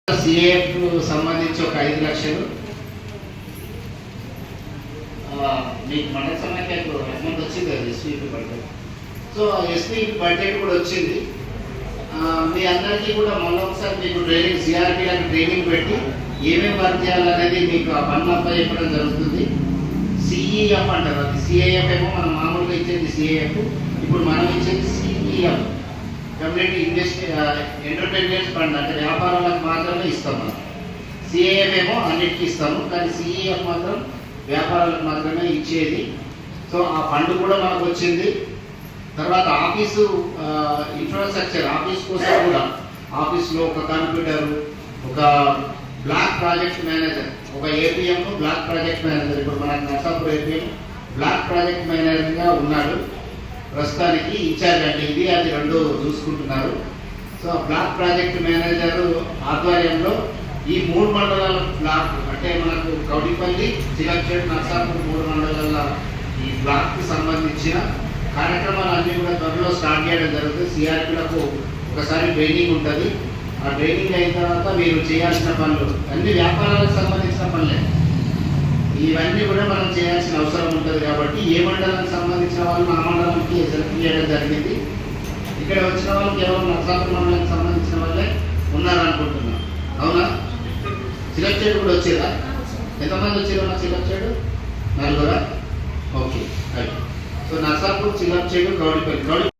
CaF సంబంధించి ఒక 5 లక్షలు మీకు మండల సమాఖ్యకు అమౌంట్ వచ్చింది కదా SPP budget. So SP budget కూడా వచ్చింది. మీ అందరికీ కూడా మొన్న ఒకసారి మీకు ట్రైనింగ్ సిఆర్పీలకు ట్రైనింగ్ పెట్టి ఏమేమి వర్క్ చేయాలనేది మీకు ఆ పన్ను అప్ప చెప్పడం జరుగుతుంది. సిఈఎఫ్ అంటారు, అది సిఐఎఫ్ ఏమో మనం మామూలుగా ఇచ్చేది సిఐఎఫ్, ఇప్పుడు మనం ఇచ్చేది సిఈఎఫ్, కమ్యూనిటీ ఎంటర్ప్రెన్యూర్స్ ఫండ్, అంటే వ్యాపారాలకు మాత్రమే ఇస్తాం. మనం సిఐఎఫ్ ఏమో అన్నిటికీ ఇస్తాము, కానీ సిఈఎఫ్ మాత్రం వ్యాపారాలకు మాత్రమే ఇచ్చేది. సో ఆ ఫండ్ కూడా మనకు వచ్చింది. తర్వాత ఆఫీసు ఇన్ఫ్రాస్ట్రక్చర్, ఆఫీస్ కోసం కూడా ఆఫీస్లో ఒక కంప్యూటర్, ఒక బ్లాక్ ప్రాజెక్ట్ మేనేజర్, ఒక ఏపీఎం బ్లాక్ ప్రాజెక్ట్ మేనేజర్, ఇప్పుడు మనకు నర్సాపూర్ ఏపీఎం బ్లాక్ ప్రాజెక్ట్ మేనేజర్గా ఉన్నాడు ప్రస్తుతానికి, ఇన్ఛార్జ్ అంటే ఇది అది రెండు చూసుకుంటున్నారు. సో బ్లాక్ ప్రాజెక్ట్ మేనేజర్ ఆధ్వర్యంలో ఈ 3 మండలాల బ్లాక్, అంటే మనకు కౌడిపల్లి, చిలక్చేడు, నర్సాపూర్ 3 మండలాల ఈ బ్లాక్కి సంబంధించిన కార్యక్రమాలు అన్నీ కూడా త్వరలో స్టార్ట్ చేయడం జరుగుతుంది. సిఆర్పీలకు ఒకసారి ట్రైనింగ్ ఉంటుంది. ఆ ట్రైనింగ్ అయిన తర్వాత మీరు చేయాల్సిన పనులు అన్ని వ్యాపారాలకు సంబంధించిన పనులే, ఇవన్నీ కూడా మనం చేయాల్సిన అవసరం ఉంటుంది. కాబట్టి ఏ మండలానికి సంబంధించిన వాళ్ళు ఆ మండలానికి సెలెక్ట్ చేయడం జరిగింది. ఇక్కడ వచ్చిన వాళ్ళు కేవలం నర్సాపూర్ మండలానికి సంబంధించిన వాళ్ళే ఉన్నారనుకుంటున్నాం. అవునా? చిలక్చేడు కూడా వచ్చేదా? ఎంతమంది వచ్చారు నా చిలక్చేడు? 4. ఓకే. సో నర్సాపూర్, చిలక్చేడు, కౌడిపల్లి